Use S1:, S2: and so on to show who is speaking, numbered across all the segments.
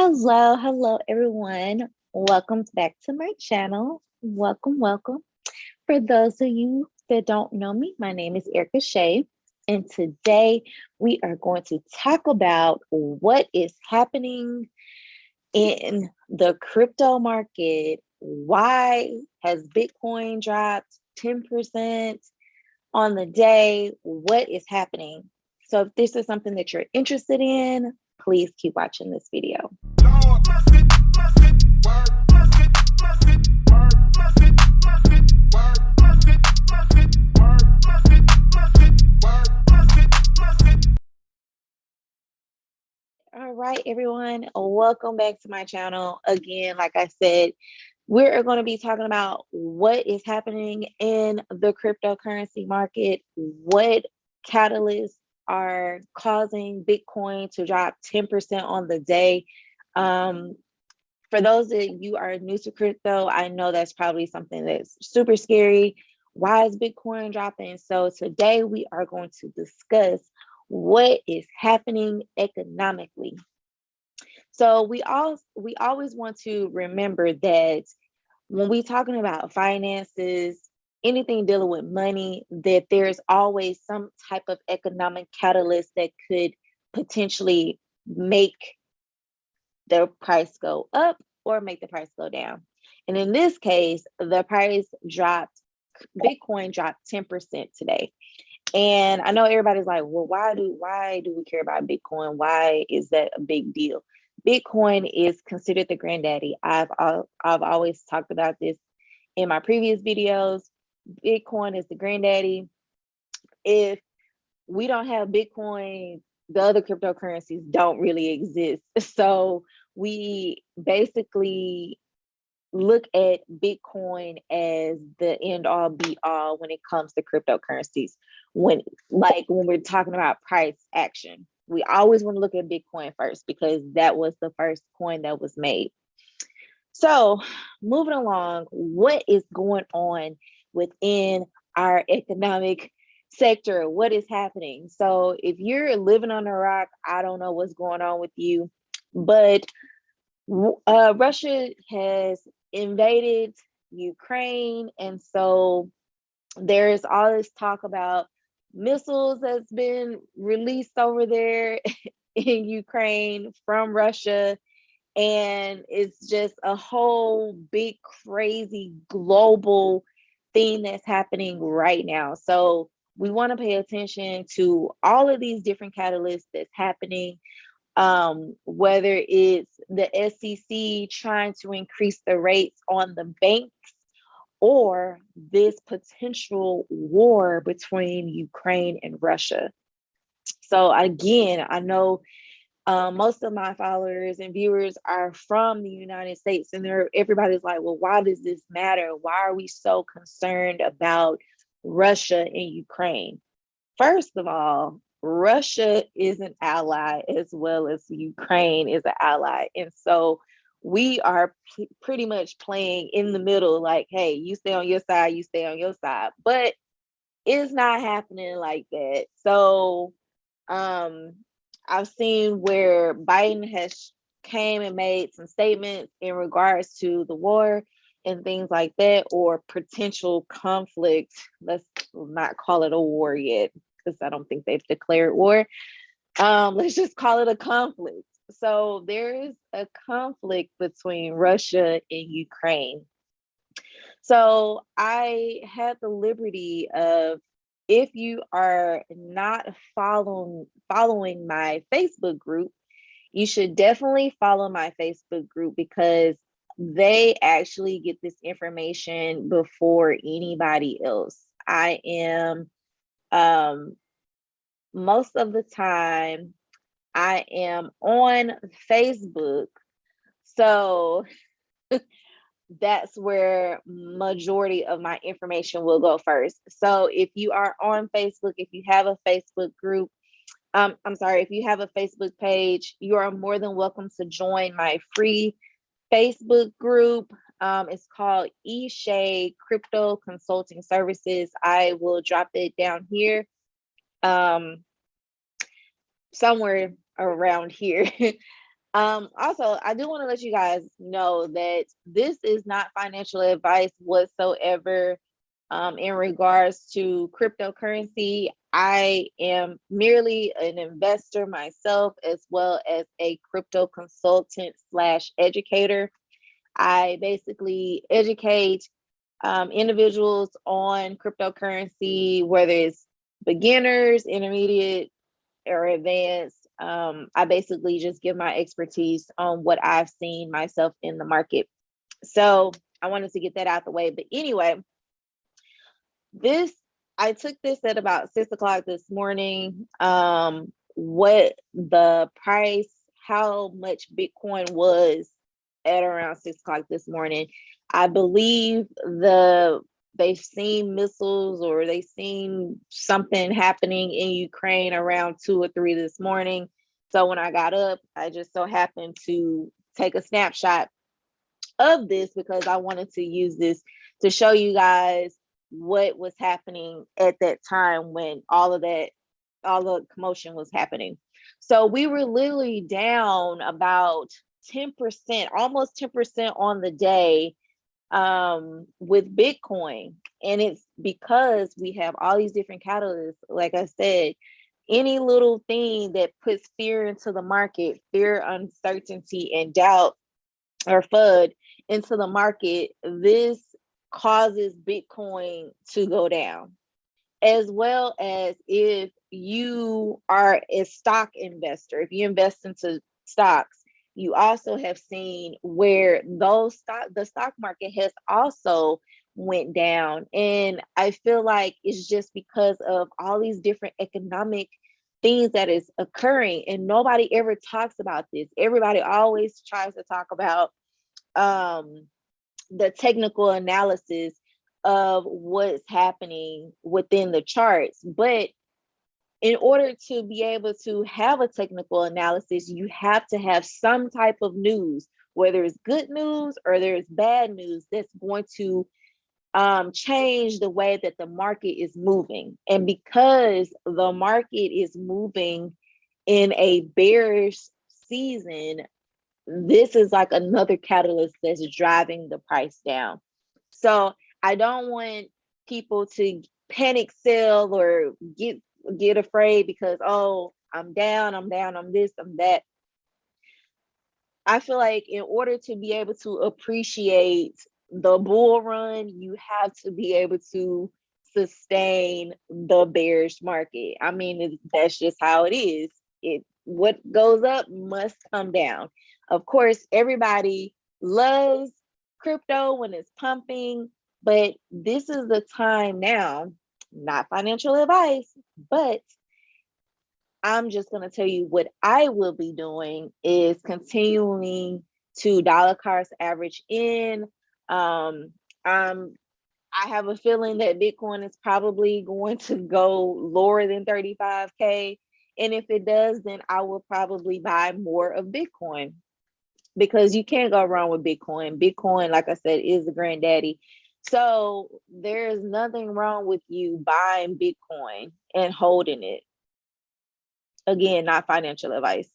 S1: Hello everyone. Welcome back to my channel. Welcome. For those of you that don't know me, my name is Erica Shea, and today we are going to talk about what is happening in the crypto market. Why has Bitcoin dropped 10% on the day? What is happening? So if this is something that you're interested in, please keep watching this video. All right, everyone, welcome back to my channel. Again, like I said, we're going to be talking about what is happening in the cryptocurrency market, what catalysts are causing Bitcoin to drop 10% on the day. For those that you are new to crypto, I know that's probably something that's super scary. Why is Bitcoin dropping? So today we are going to discuss what is happening economically. So we always want to remember that when we're talking about finances, anything dealing with money, that there's always some type of economic catalyst that could potentially make the price go up or make the price go down. And in this case, the price dropped, Bitcoin dropped 10% today. And I know everybody's like, well, why do we care about Bitcoin? Why is that a big deal? Bitcoin is considered the granddaddy. I've always talked about this in my previous videos. Bitcoin is the granddaddy. If we don't have Bitcoin, the other cryptocurrencies don't really exist. So we basically look at Bitcoin as the end all be all when it comes to cryptocurrencies. When we're talking about price action, we always want to look at Bitcoin first because that was the first coin that was made. So moving along, what is going on within our economic sector? What is happening? So if you're living on a rock, I don't know what's going on with you, but Russia has invaded Ukraine, and so there's all this talk about missiles that's been released over there in Ukraine from Russia, and it's just a whole big crazy global thing that's happening right now. So we want to pay attention to all of these different catalysts that's happening, whether it's the SEC trying to increase the rates on the banks or this potential war between Ukraine and Russia. So again, I know most of my followers and viewers are from the United States, and everybody's like, well, why does this matter? Why are we so concerned about Russia and Ukraine? First of all, Russia is an ally as well as Ukraine is an ally. And so we are pretty much playing in the middle, like, hey, you stay on your side, you stay on your side. But it's not happening like that. So I've seen where Biden has came and made some statements in regards to the war and things like that, or potential conflict. Let's not call it a war yet, because I don't think they've declared war. Let's just call it a conflict. So there is a conflict between Russia and Ukraine. So I had the liberty of, if you are not following my Facebook group, you should definitely follow my Facebook group because they actually get this information before anybody else. I am most of the time I am on Facebook. So that's where majority of my information will go first. So if you are on Facebook, if you have a Facebook group, I'm sorry, if you have a Facebook page, you are more than welcome to join my free Facebook group. It's called eShay Crypto Consulting Services. I will drop it down here, somewhere around here. Also, I do want to let you guys know that this is not financial advice whatsoever. In regards to cryptocurrency, I am merely an investor myself, as well as a crypto consultant slash educator. I basically educate individuals on cryptocurrency, whether it's beginners, intermediate, or advanced. I basically just give my expertise on what I've seen myself in the market. So I wanted to get that out the way. But anyway, this I took this at about 6 o'clock this morning. What the price, how much Bitcoin was at around 6 o'clock this morning. I believe they've seen missiles or they've seen something happening in Ukraine around 2 or 3 this morning. So when I got up, I just so happened to take a snapshot of this because I wanted to use this to show you guys what was happening at that time when all the commotion was happening. So we were literally down about 10%, almost 10% on the day, with Bitcoin. And it's because we have all these different catalysts. Like I said, any little thing that puts fear into the market, fear, uncertainty, and doubt or FUD into the market, this causes Bitcoin to go down. As well as if you are a stock investor, if you invest into stocks, you also have seen where the stock market has also went down. And I feel like it's just because of all these different economic things that is occurring, and nobody ever talks about this. Everybody always tries to talk about um the technical analysis of what's happening within the charts. But in order to be able to have a technical analysis, you have to have some type of news, whether it's good news or there's bad news, that's going to change the way that the market is moving. And because the market is moving in a bearish season, this is like another catalyst that's driving the price down. So I don't want people to panic sell or get afraid because, oh, I'm down, I'm this, I'm that. I feel like in order to be able to appreciate the bull run, you have to be able to sustain the bearish market. I mean, that's just how it is. What goes up must come down. Of course, everybody loves crypto when it's pumping, but this is the time now, not financial advice, but I'm just going to tell you what I will be doing is continuing to dollar cost average in. I have a feeling that Bitcoin is probably going to go lower than 35K. And if it does, then I will probably buy more of Bitcoin because you can't go wrong with Bitcoin. Bitcoin, like I said, is the granddaddy. So there is nothing wrong with you buying Bitcoin and holding it. Again, not financial advice.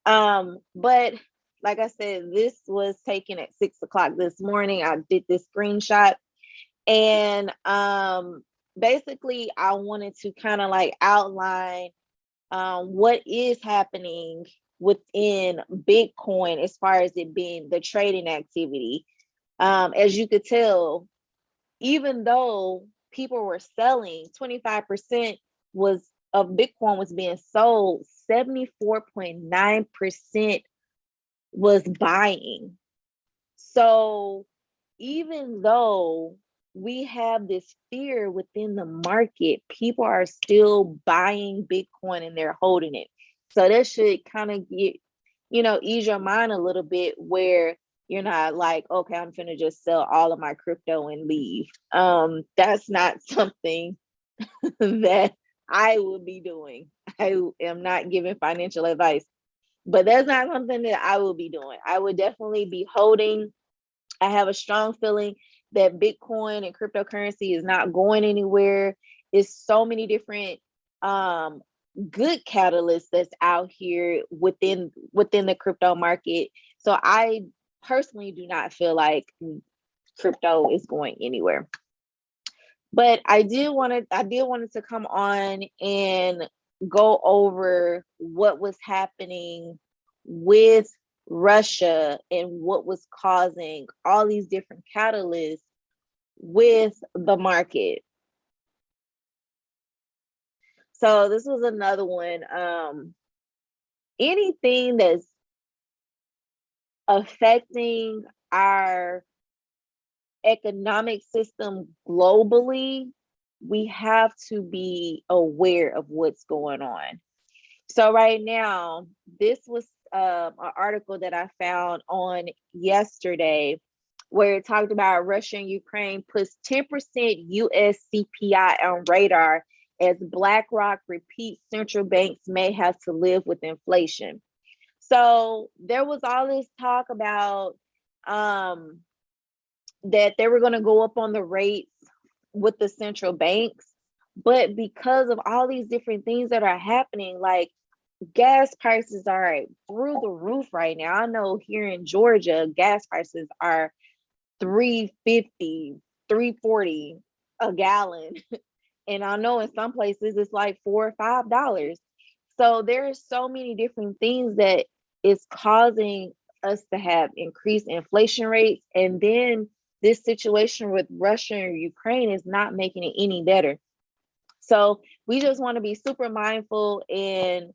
S1: But like I said, this was taken at 6 o'clock this morning. I did this screenshot, and basically I wanted to kind of like outline what is happening within Bitcoin as far as it being the trading activity. As you could tell, even though people were selling, 25% was of Bitcoin was being sold, 74.9% was buying. So even though we have this fear within the market, people are still buying Bitcoin and they're holding it. So that should kind of get, ease your mind a little bit where you're not like, okay, I'm gonna just sell all of my crypto and leave. That's not something that I will be doing. I am not giving financial advice, but that's not something that I will be doing. I would definitely be holding. I have a strong feeling that Bitcoin and cryptocurrency is not going anywhere. It's so many different good catalysts that's out here within the crypto market. So I personally do not feel like crypto is going anywhere. But I did wanted to come on and go over what was happening with Russia and what was causing all these different catalysts with the market. So this was another one. Anything that's affecting our economic system globally, we have to be aware of what's going on. So right now, this was an article that I found on yesterday where it talked about Russia and Ukraine puts 10% US CPI on radar as BlackRock repeats central banks may have to live with inflation. So there was all this talk about um, that they were going to go up on the rates with the central banks. But because of all these different things that are happening, like gas prices are through the roof right now. I know here in Georgia, gas prices are 350, 340 a gallon. And I know in some places it's like $4 or $5. So there's so many different things that is causing us to have increased inflation rates. And then this situation with Russia and Ukraine is not making it any better. So we just want to be super mindful and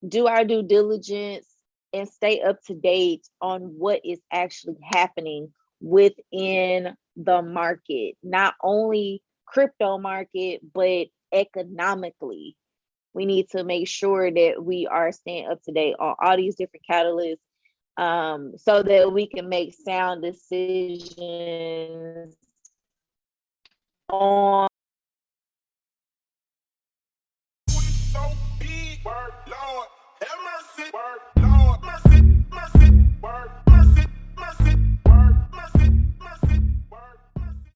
S1: do our due diligence and stay up to date on what is actually happening within the market, not only crypto market, but economically. We need to make sure that we are staying up to date on all these different catalysts, so that we can make sound decisions on
S2: So big, word, Lord, have mercy, word, Lord.